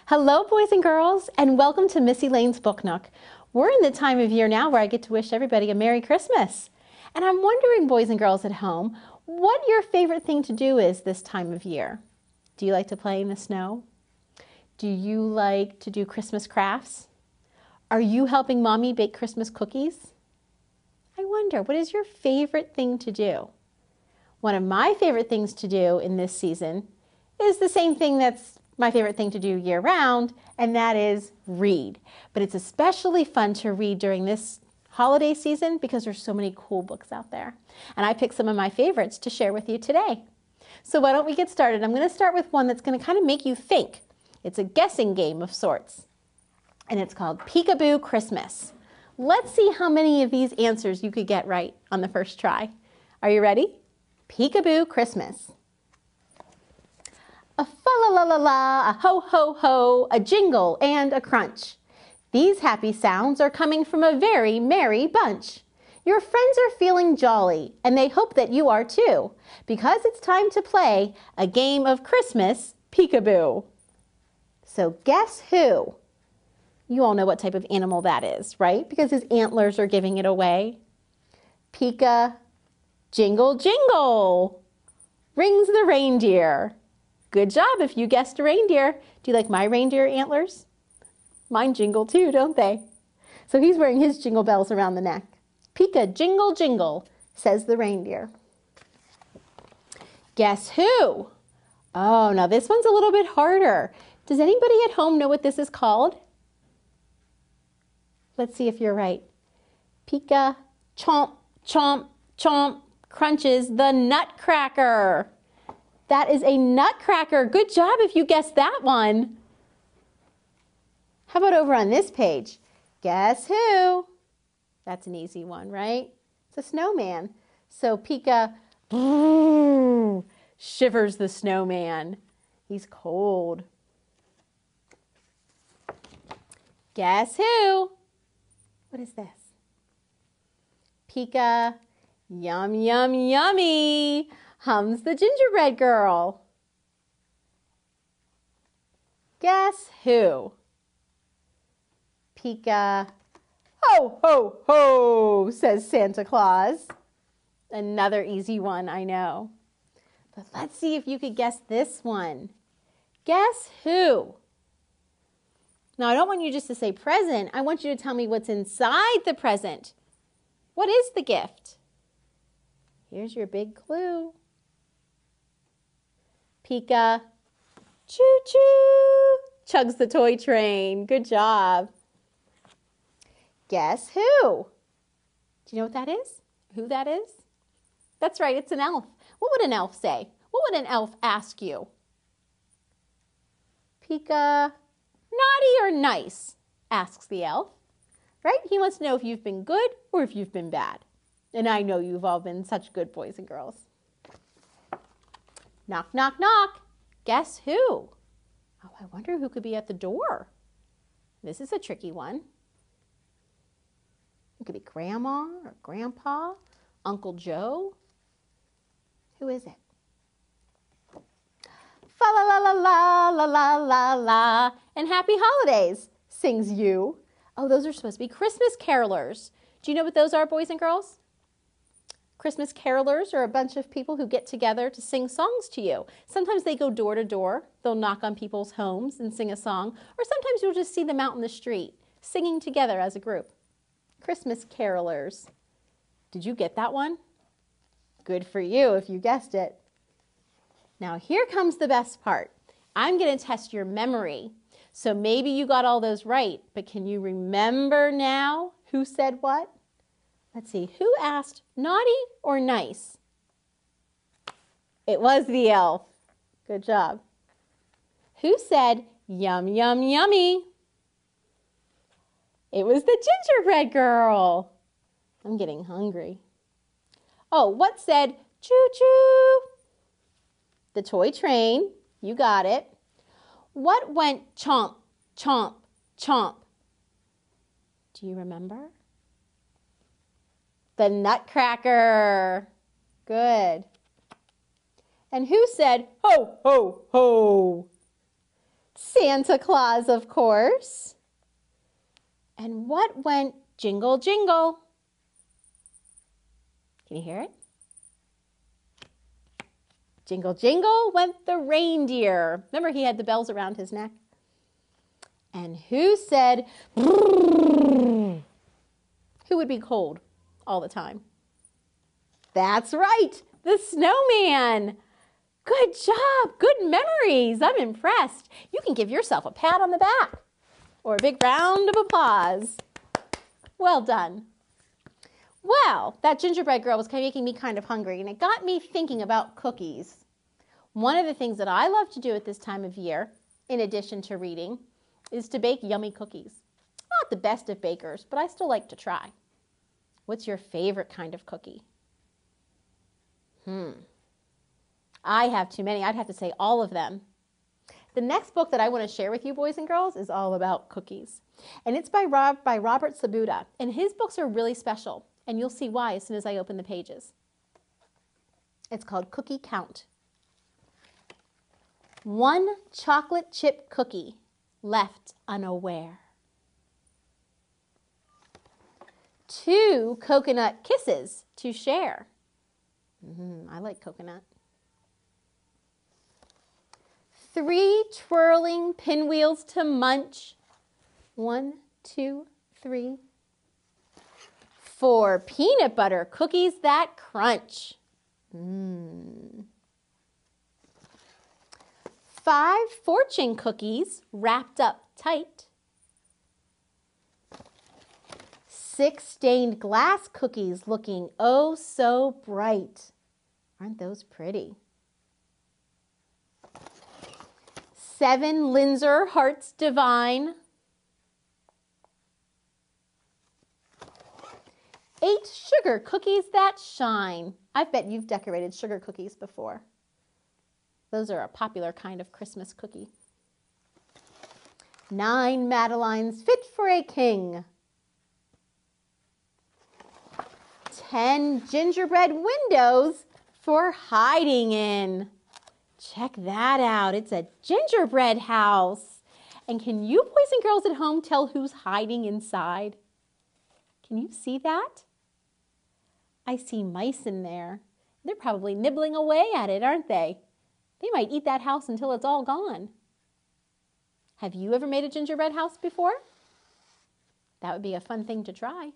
Hello, boys and girls, and welcome to Missy Lane's Book Nook. We're in the time of year now where I get to wish everybody a Merry Christmas. And I'm wondering, boys and girls at home, what your favorite thing to do is this time of year. Do you like to play in the snow? Do you like to do Christmas crafts? Are you helping Mommy bake Christmas cookies? I wonder, what is your favorite thing to do? One of my favorite things to do in this season is the same thing that's my favorite thing to do year-round, and that is read. But it's especially fun to read during this holiday season because there's so many cool books out there. And I picked some of my favorites to share with you today. So why don't we get started? I'm going to start with one that's going to kind of make you think. It's a guessing game of sorts, and it's called Peekaboo Christmas. Let's see how many of these answers you could get right on the first try. Are you ready? Peekaboo Christmas. A fa-la-la-la-la, a ho-ho-ho, a jingle and a crunch. These happy sounds are coming from a very merry bunch. Your friends are feeling jolly, and they hope that you are too, because it's time to play a game of Christmas peekaboo. So guess who? You all know what type of animal that is, right? Because his antlers are giving it away. Pika, jingle, jingle, rings the reindeer. Good job if you guessed a reindeer. Do you like my reindeer antlers? Mine jingle too, don't they? So he's wearing his jingle bells around the neck. Pika, jingle, jingle, says the reindeer. Guess who? Oh, now this one's a little bit harder. Does anybody at home know what this is called? Let's see if you're right. Pika, chomp, chomp, chomp, crunches the nutcracker. That is a nutcracker. Good job if you guessed that one. How about over on this page? Guess who? That's an easy one, right? It's a snowman. So Pika shivers the snowman. He's cold. Guess who? What is this? Pika, yum, yum, yummy, hums the gingerbread girl. Guess who? Pika, ho, ho, ho, says Santa Claus. Another easy one, I know. But let's see if you could guess this one. Guess who? Now, I don't want you just to say present. I want you to tell me what's inside the present. What is the gift? Here's your big clue. Pika, choo-choo, chugs the toy train. Good job. Guess who? Do you know what that is? Who that is? That's right, it's an elf. What would an elf say? What would an elf ask you? Pika, naughty or nice? Asks the elf. Right? He wants to know if you've been good or if you've been bad. And I know you've all been such good boys and girls. Knock, knock, knock. Guess who? Oh, I wonder who could be at the door. This is a tricky one. It could be Grandma or Grandpa, Uncle Joe. Who is it? Fa la la la la la la la la, and happy holidays, sings you. Oh, those are supposed to be Christmas carolers. Do you know what those are, boys and girls? Christmas carolers are a bunch of people who get together to sing songs to you. Sometimes they go door to door. They'll knock on people's homes and sing a song. Or sometimes you'll just see them out in the street singing together as a group. Christmas carolers. Did you get that one? Good for you if you guessed it. Now here comes the best part. I'm going to test your memory. So maybe you got all those right, but can you remember now who said what? Let's see, who asked naughty or nice? It was the elf. Good job. Who said yum, yum, yummy? It was the gingerbread girl. I'm getting hungry. Oh, what said choo-choo? The toy train. You got it. What went chomp, chomp, chomp? Do you remember? The nutcracker. Good. And who said ho, ho, ho? Santa Claus, of course. And what went jingle, jingle? Can you hear it? Jingle, jingle went the reindeer. Remember, he had the bells around his neck. And who said, brrr? Who would be cold all the time? That's right, the snowman. Good job, good memories. I'm impressed. You can give yourself a pat on the back or a big round of applause. Well done. Well, that gingerbread girl was making me kind of hungry, and it got me thinking about cookies. One of the things that I love to do at this time of year, in addition to reading, is to bake yummy cookies. Not the best of bakers, but I still like to try. What's your favorite kind of cookie? I have too many. I'd have to say all of them. The next book that I want to share with you, boys and girls, is all about cookies. And it's by Robert Sabuda. And his books are really special. And you'll see why as soon as I open the pages. It's called Cookie Count. 1 chocolate chip cookie left unaware. 2 coconut kisses to share. I like coconut. 3 twirling pinwheels to munch. 1, 2, 3. 4 peanut butter cookies that crunch. 5 fortune cookies wrapped up tight. 6 stained glass cookies looking oh so bright. Aren't those pretty? 7 Linzer hearts divine. 8 sugar cookies that shine. I bet you've decorated sugar cookies before. Those are a popular kind of Christmas cookie. 9 Madelines fit for a king. 10 gingerbread windows for hiding in. Check that out. It's a gingerbread house. And can you boys and girls at home tell who's hiding inside? Can you see that? I see mice in there. They're probably nibbling away at it, aren't they? They might eat that house until it's all gone. Have you ever made a gingerbread house before? That would be a fun thing to try.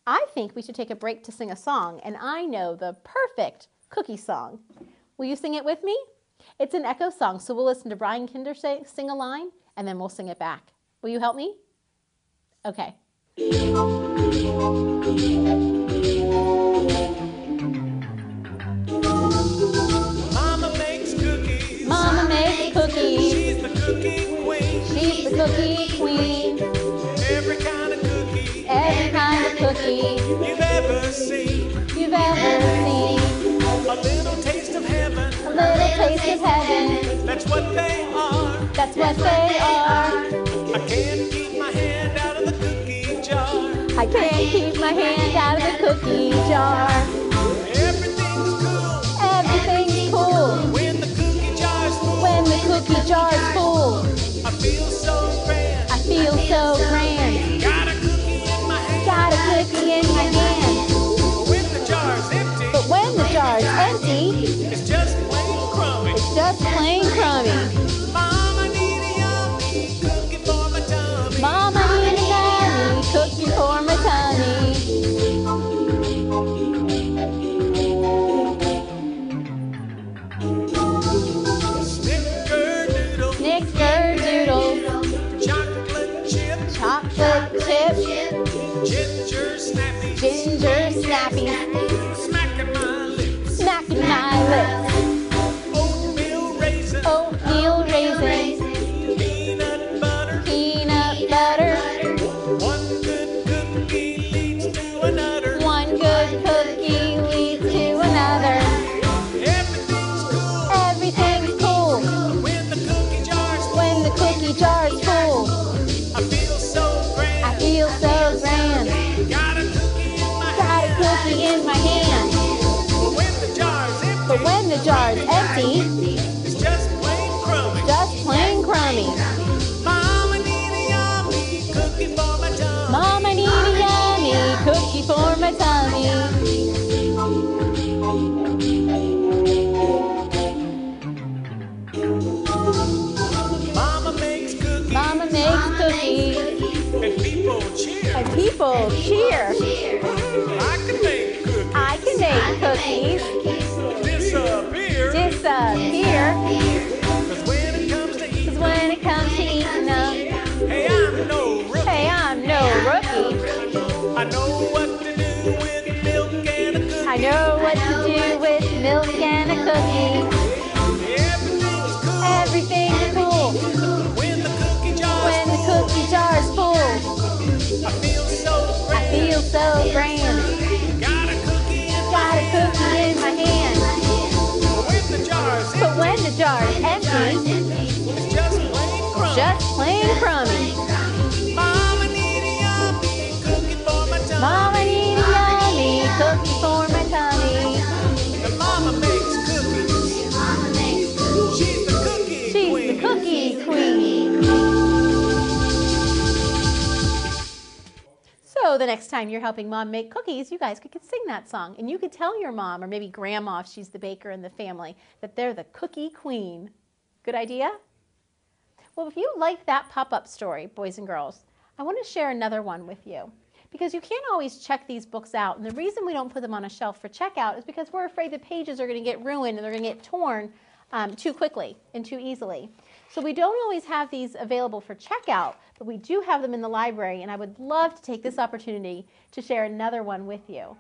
I think we should take a break to sing a song, and I know the perfect cookie song. Will you sing it with me? It's an echo song, so we'll listen to Brian Kinder sing a line, and then we'll sing it back. Will you help me? Okay. Mama makes cookies. Mama makes cookies. She's the cookie queen. She's the cookie queen. Every kind of cookie. Every kind of cookie You've ever seen. you've ever seen. A little taste of heaven. A little taste of heaven. That's what they are. That's what they are. I can't keep my hand out of the cookie jar. I can't keep my hand out of the cookie jar. Everything's cool Everything's cool when the cookie jar's full. when the cookie jar's full. I feel so grand. I feel so grand. Got a cookie in my hand. Got a cookie in my hand. When the jar's empty, But when the jar's empty, it's just plain crummy. it's just plain crummy. Mama need a yummy cookie for my tummy. Mama need a yummy cookie for my tummy. Snickerdoodle, Snickerdoodle, chocolate chip, chocolate chip, ginger snappy, ginger snappy, smacking my lips, smacking my lips, oatmeal raisin, oatmeal raisin, peanut butter. peanut butter. One good cookie leads to another. One good cookie leads to another. Everything's cool Everything's cool when the cookie jar's full. when the cookie jar's full. I feel so grand. I feel so grand. Got a cookie in my Got a hand. cookie in my hand. But when the jar's empty, But when the jar's empty, it's just plain crummy. just plain Mama makes cookies. Mama makes cookies. And people cheer. And people cheer. I can make cookies. I can make cookies. Disappear. Disappear. 'Cause when it comes to eating, Cause when it comes to eating them, hey, I'm no rookie. hey, I'm no rookie. I know what to do with milk and a cookie. I know what to do with milk and a cookie. Everything's cool Everything's cool when the cookie jar's when the full. cookie jar's full. I feel so I grand. feel so grand. Got a cookie in my Got a hand. cookie in my hand. But when the jar's But when the jar is empty, it's just plain crumb. just plain crummy. Mama need a yummy cookie for my tummy. Mama need a yummy cookie for my tummy. And Mama makes cookies. She's the cookie She's queen. the cookie queen. So the next time you're helping mom make cookies, you guys could sing that song. And you could tell your mom, or maybe grandma if she's the baker in the family, that they're the cookie queen. Good idea? Well, if you like that pop-up story, boys and girls, I want to share another one with you. Because you can't always check these books out. And the reason we don't put them on a shelf for checkout is because we're afraid the pages are going to get ruined and they're going to get torn too quickly and too easily. So we don't always have these available for checkout, but we do have them in the library, and I would love to take this opportunity to share another one with you.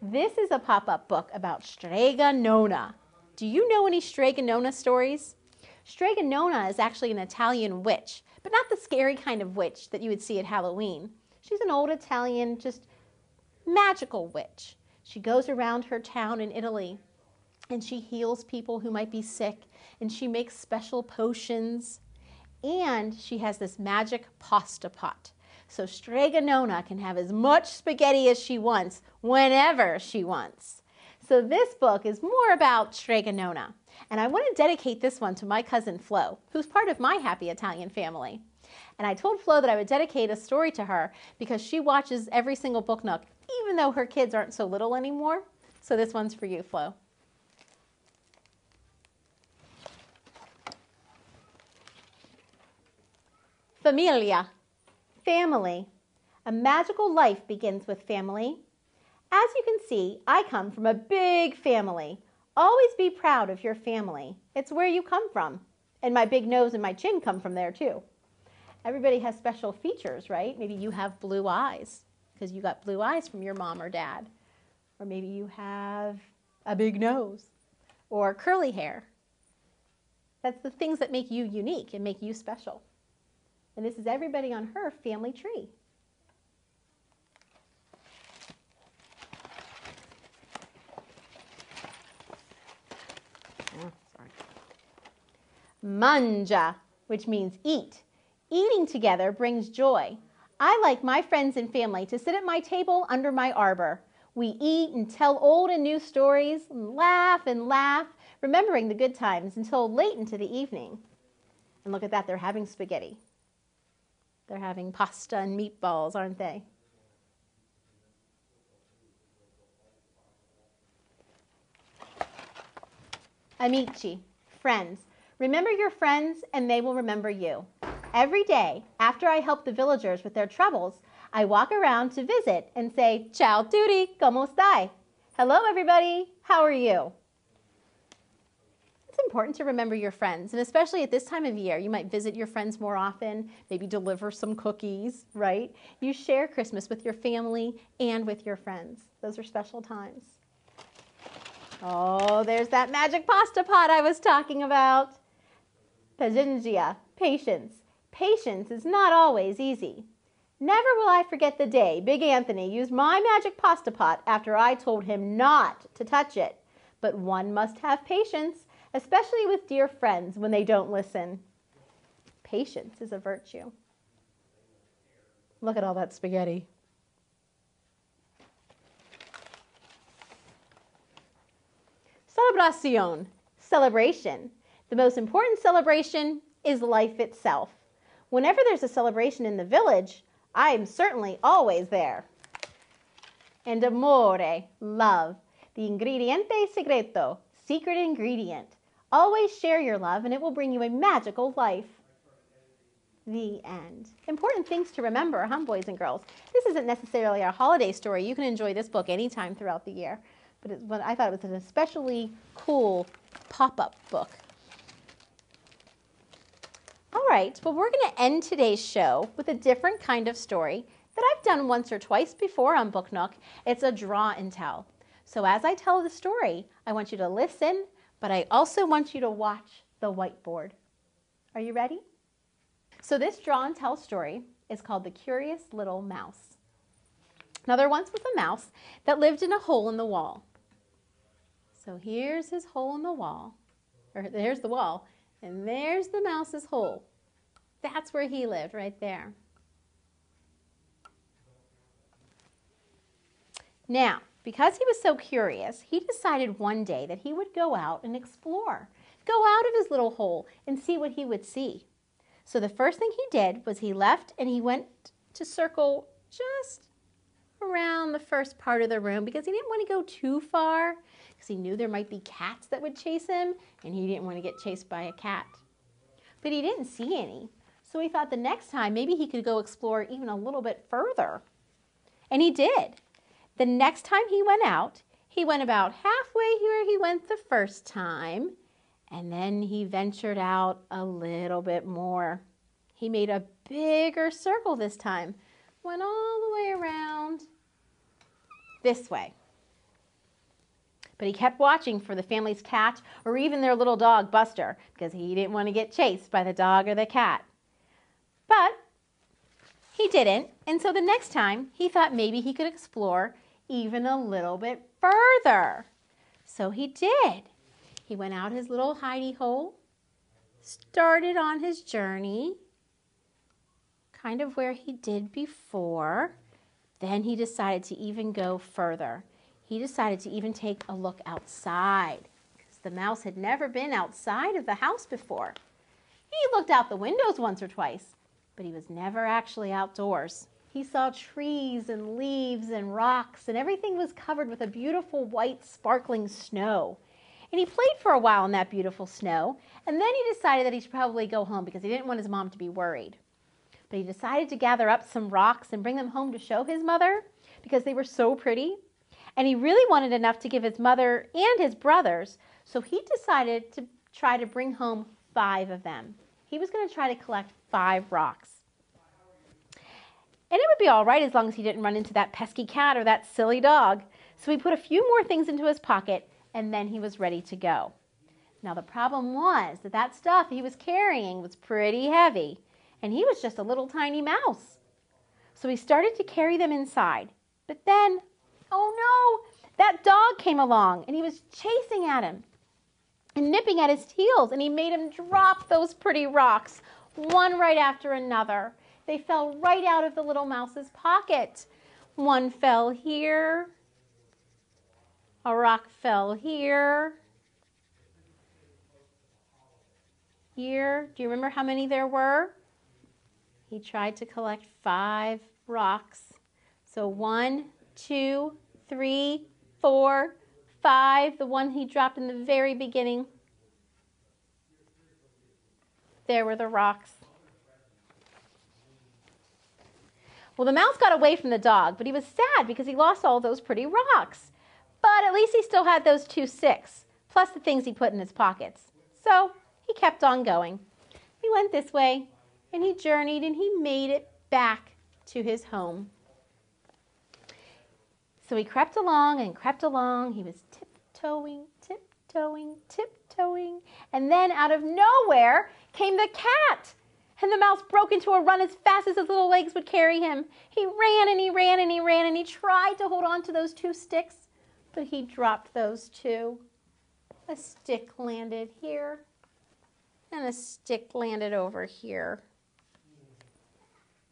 This is a pop-up book about Strega Nona. Do you know any Strega Nona stories? Strega Nona is actually an Italian witch, but not the scary kind of witch that you would see at Halloween. She's an old Italian, just magical witch. She goes around her town in Italy, and she heals people who might be sick, and she makes special potions, and she has this magic pasta pot. So Strega Nona can have as much spaghetti as she wants, whenever she wants. So this book is more about Strega Nona, and I want to dedicate this one to my cousin Flo, who's part of my happy Italian family. And I told Flo that I would dedicate a story to her because she watches every single Book Nook, even though her kids aren't so little anymore. So this one's for you, Flo. Familia, family. A magical life begins with family. As you can see, I come from a big family. Always be proud of your family. It's where you come from. And my big nose and my chin come from there too. Everybody has special features, right? Maybe you have blue eyes because you got blue eyes from your mom or dad. Or maybe you have a big nose or curly hair. That's the things that make you unique and make you special. And this is everybody on her family tree. Oh, sorry. Mangia, which means eat. Eating together brings joy. I like my friends and family to sit at my table under my arbor. We eat and tell old and new stories and laugh, remembering the good times until late into the evening. And look at that, they're having spaghetti. They're having pasta and meatballs, aren't they? Amici, friends. Remember your friends and they will remember you. Every day, after I help the villagers with their troubles, I walk around to visit and say, Ciao tutti, como stai? Hello everybody, how are you? It's important to remember your friends, and especially at this time of year, you might visit your friends more often, maybe deliver some cookies, right? You share Christmas with your family and with your friends. Those are special times. Oh, there's that magic pasta pot I was talking about. Pazienza, patience. Patience is not always easy. Never will I forget the day Big Anthony used my magic pasta pot after I told him not to touch it. But one must have patience, especially with dear friends when they don't listen. Patience is a virtue. Look at all that spaghetti. Celebración, celebration. The most important celebration is life itself. Whenever there's a celebration in the village, I am certainly always there. And amore, love, the ingrediente segreto, secret ingredient. Always share your love and it will bring you a magical life. The end. Important things to remember, huh, boys and girls? This isn't necessarily a holiday story. You can enjoy this book anytime throughout the year. But I thought it was an especially cool pop-up book. All right, well, we're going to end today's show with a different kind of story that I've done once or twice before on Book Nook. It's a draw and tell. So as I tell the story, I want you to listen, but I also want you to watch the whiteboard. Are you ready? So this draw and tell story is called The Curious Little Mouse. Now there once was a mouse that lived in a hole in the wall. So here's his hole in the wall, or there's the wall, and there's the mouse's hole. That's where he lived, right there. Now, because he was so curious, he decided one day that he would go out and explore, go out of his little hole and see what he would see. So the first thing he did was he left and he went to circle just around the first part of the room because he didn't want to go too far because he knew there might be cats that would chase him and he didn't want to get chased by a cat. But he didn't see any. So he thought the next time maybe he could go explore even a little bit further. And he did. The next time he went out, he went about halfway where he went the first time, and then he ventured out a little bit more. He made a bigger circle this time, went all the way around this way. But he kept watching for the family's cat or even their little dog, Buster, because he didn't want to get chased by the dog or the cat. But he didn't, and so the next time he thought maybe he could explore even a little bit further. So he did. He went out his little hidey hole, started on his journey, kind of where he did before. Then he decided to even go further. He decided to even take a look outside because the mouse had never been outside of the house before. He looked out the windows once or twice, but he was never actually outdoors. He saw trees and leaves and rocks, and everything was covered with a beautiful white sparkling snow. And he played for a while in that beautiful snow, and then he decided that he should probably go home because he didn't want his mom to be worried. But he decided to gather up some rocks and bring them home to show his mother because they were so pretty. And he really wanted enough to give his mother and his brothers, so he decided to try to bring home 5 of them. He was going to try to collect 5 rocks. And it would be all right as long as he didn't run into that pesky cat or that silly dog. So he put a few more things into his pocket, and then he was ready to go. Now the problem was that that stuff he was carrying was pretty heavy, and he was just a little tiny mouse. So he started to carry them inside. But then, oh no, that dog came along, and he was chasing at him and nipping at his heels, and he made him drop those pretty rocks, one right after another. They fell right out of the little mouse's pocket. One fell here. A rock fell here. Here. Do you remember how many there were? He tried to collect 5 rocks. So 1, 2, 3, 4, 5. The one he dropped in the very beginning. There were the rocks. Well, the mouse got away from the dog, but he was sad because he lost all those pretty rocks. But at least he still had those 2 sticks, plus the things he put in his pockets. So he kept on going. He went this way, and he journeyed, and he made it back to his home. So he crept along and crept along. He was tiptoeing, tiptoeing, tiptoeing. And then out of nowhere came the cat. And the mouse broke into a run as fast as his little legs would carry him. He ran and he ran and he ran and he tried to hold on to those 2 sticks, but he dropped those 2. A stick landed here and a stick landed over here.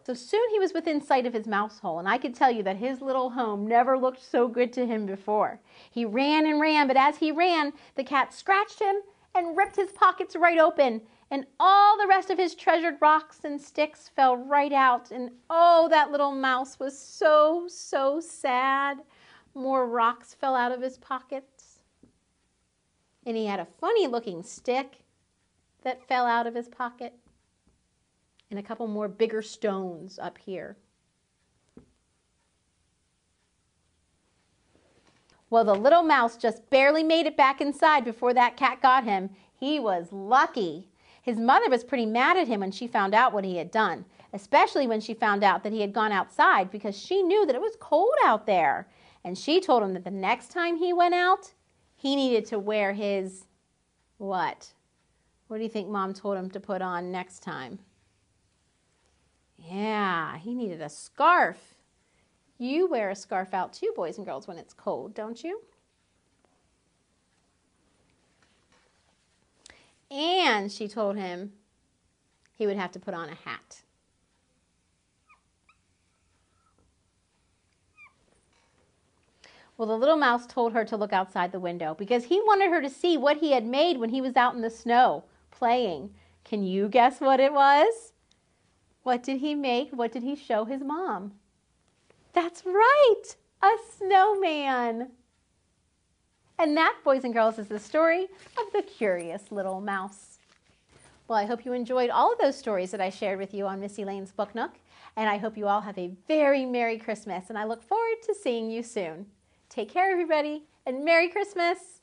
So soon he was within sight of his mouse hole, and I could tell you that his little home never looked so good to him before. He ran and ran, but as he ran, the cat scratched him and ripped his pockets right open. And all the rest of his treasured rocks and sticks fell right out. And oh, that little mouse was so, so sad. More rocks fell out of his pockets. And he had a funny looking stick that fell out of his pocket. And a couple more bigger stones up here. Well, the little mouse just barely made it back inside before that cat got him. He was lucky. His mother was pretty mad at him when she found out what he had done, especially when she found out that he had gone outside because she knew that it was cold out there. And she told him that the next time he went out, he needed to wear his what? What do you think Mom told him to put on next time? Yeah, he needed a scarf. You wear a scarf out too, boys and girls, when it's cold, don't you? And she told him he would have to put on a hat. Well, the little mouse told her to look outside the window because he wanted her to see what he had made when he was out in the snow playing. Can you guess what it was? What did he make? What did he show his mom? That's right, a snowman. And that, boys and girls, is the story of the curious little mouse. Well, I hope you enjoyed all of those stories that I shared with you on Missy Lane's Book Nook, and I hope you all have a very Merry Christmas, and I look forward to seeing you soon. Take care, everybody, and Merry Christmas!